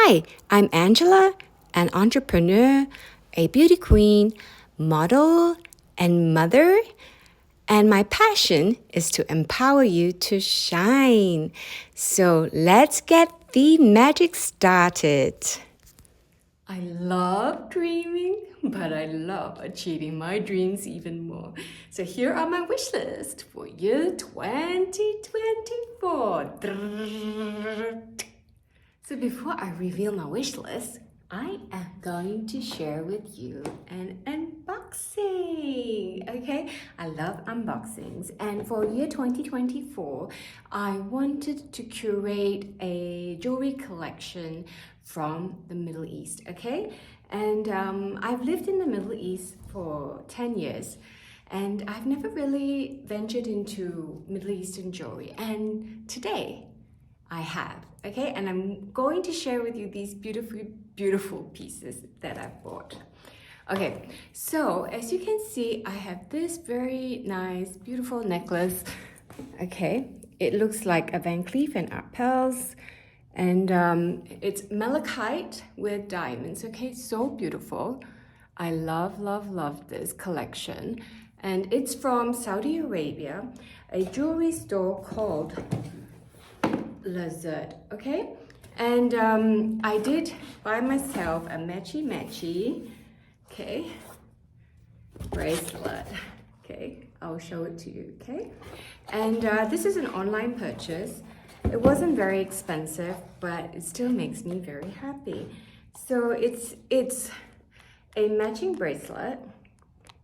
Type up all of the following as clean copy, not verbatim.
Hi, I'm Angela, an entrepreneur, a beauty queen, model, and mother. And my passion is to empower you to shine. So let's get the magic started. I love dreaming, but I love achieving my dreams even more. So here are my wish list for year 2024. So before I reveal my wish list, I am going to share with you an unboxing. Okay, I love unboxings, and for year 2024, I wanted to curate a jewelry collection from the Middle East. Okay, and I've lived in the Middle East for 10 years. And I've never really ventured into Middle Eastern jewelry. And today, I have, okay? And I'm going to share with you these beautiful, beautiful pieces that I've bought. Okay, so as you can see, I have this very nice, beautiful necklace. Okay, it looks like a Van Cleef and Arpels, pearls, and it's malachite with diamonds. Okay, so beautiful. I love, love, love this collection. And it's from Saudi Arabia, a jewelry store called Lizard, okay? And I did buy myself a matchy, okay, bracelet, okay? I'll show it to you, okay? And this is an online purchase. It wasn't very expensive, but it still makes me very happy. So it's a matching bracelet,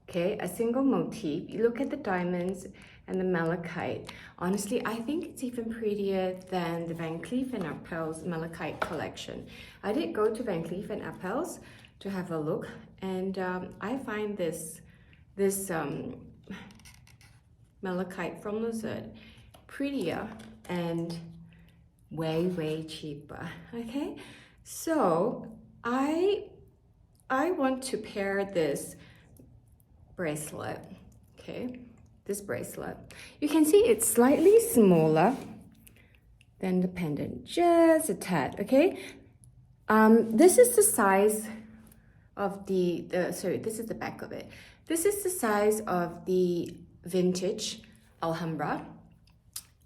okay, a single motif. You look at the diamonds and the malachite. Honestly, I think it's even prettier than the Van Cleef and Arpels malachite collection. I did go to Van Cleef and Arpels to have a look, and I find this malachite from Lizard prettier and way cheaper. Okay, so I want to pair this bracelet, okay, this bracelet. You can see it's slightly smaller than the pendant, just a tad, okay? This is the size of sorry, this is the back of it. This is the size of the vintage Alhambra,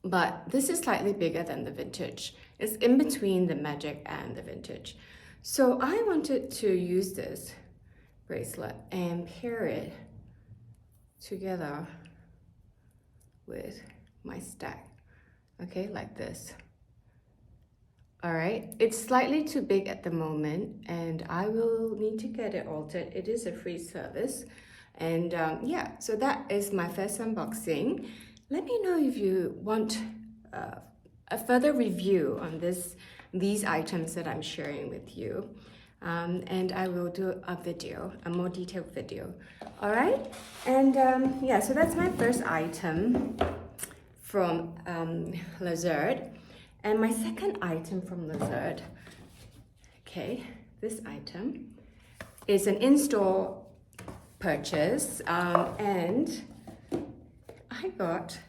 but this is slightly bigger than the vintage. It's in between the magic and the vintage. So I wanted to use this bracelet and pair it together with my stack, okay, like this. All right, it's slightly too big at the moment, and I will need to get it altered. It is a free service, and yeah, so that is my first unboxing. Let me know if you want a further review on these items that I'm sharing with you. And I will do a video, a more detailed video. All right, and yeah, so that's my first item from Lizard. And my second item from Lizard, okay, this item is an in-store purchase, and I got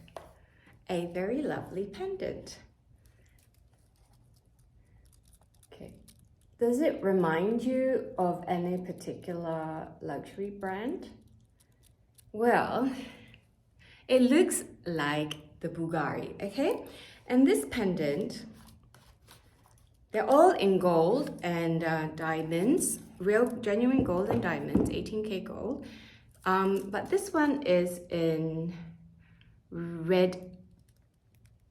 a very lovely pendant. Does it remind you of any particular luxury brand? Well, it looks like the Bulgari, okay? And this pendant, they're all in gold and diamonds, real genuine gold and diamonds, 18K gold. But this one is in red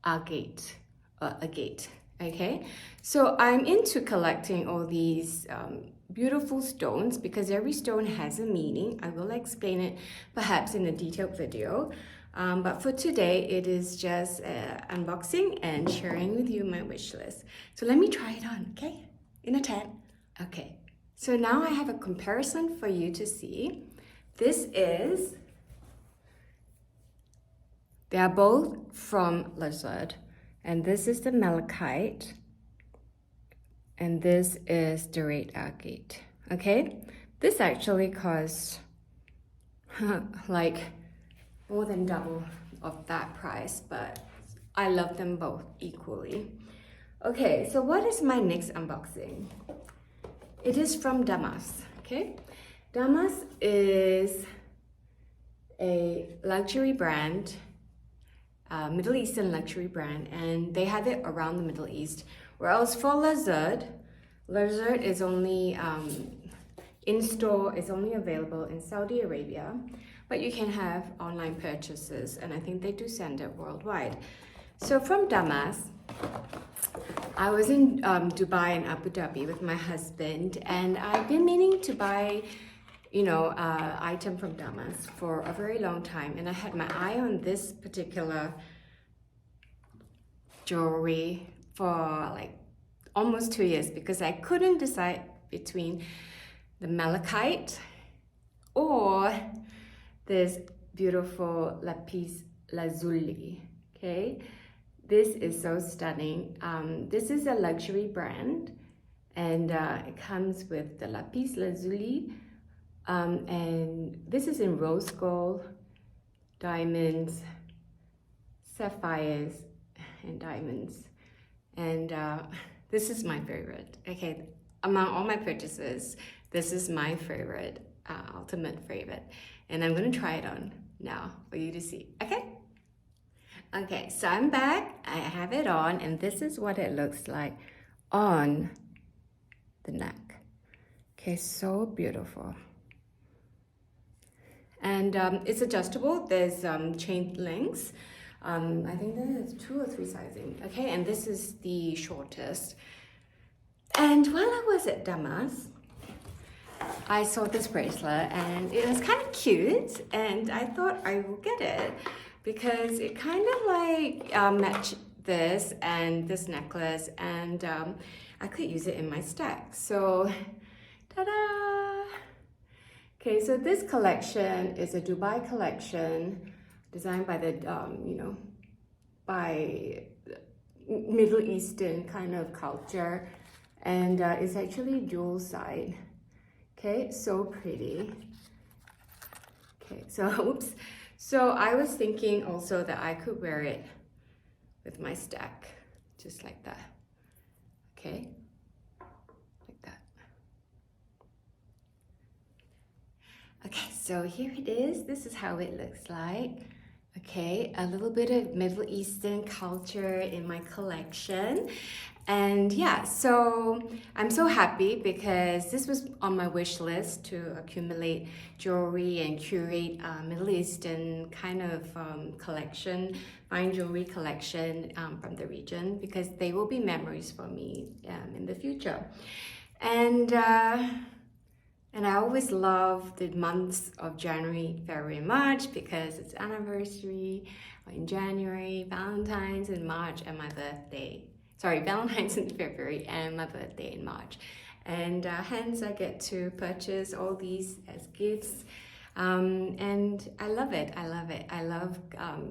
agate, okay? So I'm into collecting all these beautiful stones because every stone has a meaning. I will explain it perhaps in a detailed video. But for today, it is just unboxing and sharing with you my wish list. So let me try it on, okay? In a tad. Okay, so now I have a comparison for you to see. They are both from Lizard, and this is the malachite, and this is the red agate, okay? This actually costs like more than double of that price, but I love them both equally. Okay, so what is my next unboxing? It is from Damas, okay? Damas is a luxury brand, Middle Eastern luxury brand, and they have it around the Middle East. Whereas for Lazard is only in store, is only available in Saudi Arabia, but you can have online purchases, and I think they do send it worldwide. So from Damas, I was in Dubai and Abu Dhabi with my husband, and I've been meaning to buy, item from Damas for a very long time, and I had my eye on this particular jewelry for like almost 2 years because I couldn't decide between the malachite or this beautiful lapis lazuli. Okay, this is so stunning. This is a luxury brand, and it comes with the lapis lazuli, and this is in rose gold, diamonds, sapphires, and diamonds. And this is my favorite. Okay, among all my purchases, this is my favorite, ultimate favorite. And I'm gonna try it on now for you to see, okay? Okay, so I'm back, I have it on, and this is what it looks like on the neck. Okay, so beautiful. And it's adjustable, there's chain lengths. I think there's 2 or 3 sizing, okay? And this is the shortest. And while I was at Damas, I saw this bracelet and it was kind of cute, and I thought I will get it because it kind of like matched this and this necklace, and I could use it in my stack. So, ta-da! Okay, so this collection is a Dubai collection designed by the, by Middle Eastern kind of culture, and it's actually jewel side. Okay, so pretty. Okay, so oops. So I was thinking also that I could wear it with my stack, just like that. Okay, like that. Okay, so here it is. This is how it looks like. Okay, a little bit of Middle Eastern culture in my collection. And yeah, so I'm so happy because this was on my wish list to accumulate jewelry and curate Middle Eastern kind of collection, fine jewelry collection from the region, because they will be memories for me in the future. And I always love the months of January, February, March because it's anniversary in January, Valentine's in March, and my birthday. Sorry, Valentine's in February and my birthday in March. And hence I get to purchase all these as gifts. And I love it, I love it. I love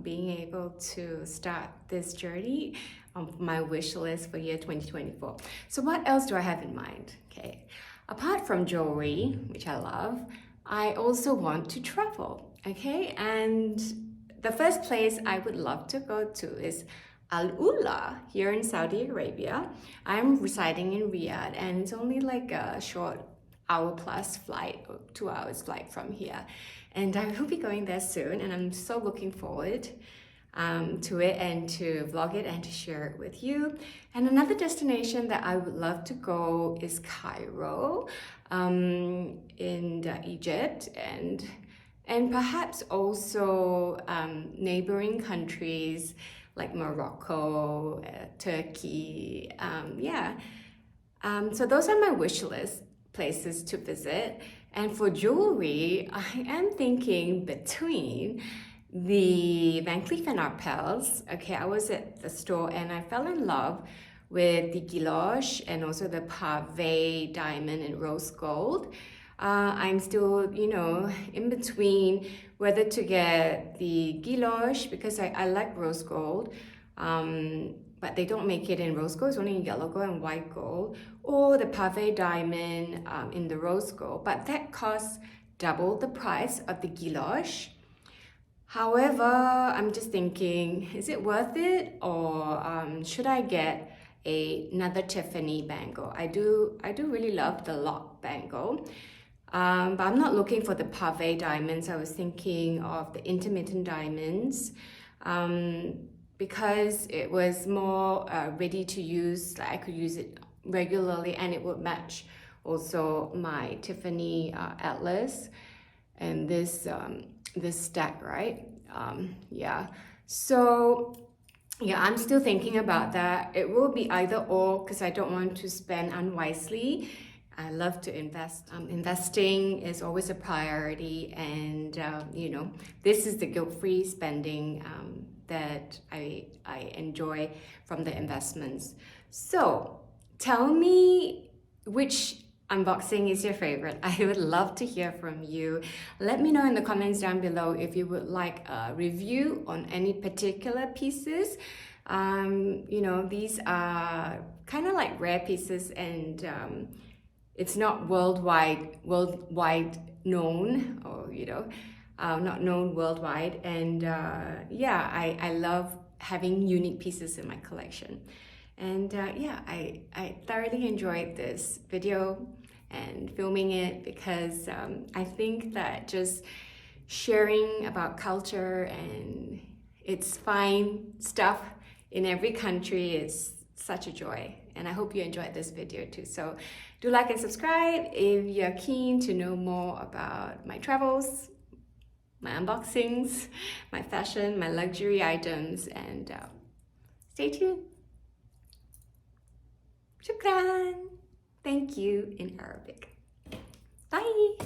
being able to start this journey on my wish list for year 2024. So what else do I have in mind? Okay, apart from jewelry, which I love, I also want to travel, okay? And the first place I would love to go to is Al Ula here in Saudi Arabia. I'm residing in Riyadh, and it's only like a short hour plus flight, or 2 hours flight from here. And I will be going there soon, and I'm so looking forward to it and to vlog it and to share it with you. And another destination that I would love to go is Cairo in Egypt, and perhaps also neighboring countries like Morocco, Turkey, so those are my wish list places to visit. And for jewelry, I am thinking between the Van Cleef & Arpels. Okay, I was at the store and I fell in love with the guilloche and also the pave diamond and rose gold. I'm still, in between whether to get the guilloche because I like rose gold, but they don't make it in rose gold, it's only in yellow gold and white gold, or the pave diamond in the rose gold, but that costs double the price of the guilloche. However, I'm just thinking, is it worth it, or should I get another Tiffany bangle. I do really love the lock bangle. But I'm not looking for the pave diamonds. I was thinking of the intermittent diamonds, because it was more ready to use. Like I could use it regularly, and it would match also my Tiffany atlas and this stack, right? Yeah. So yeah, I'm still thinking about that. It will be either or because I don't want to spend unwisely. I love to invest. Investing is always a priority, and you know, this is the guilt-free spending that I enjoy from the investments. So tell me which unboxing is your favorite. I would love to hear from you. Let me know in the comments down below if you would like a review on any particular pieces. You know, these are kind of like rare pieces, and it's not worldwide known, or you know, not known worldwide. And yeah, I love having unique pieces in my collection. And yeah, I thoroughly enjoyed this video and filming it because I think that just sharing about culture and its fine stuff in every country is such a joy. And I hope you enjoyed this video too. So do like and subscribe if you're keen to know more about my travels, my unboxings, my fashion, my luxury items, and stay tuned. Shukran. Thank you in Arabic. Bye.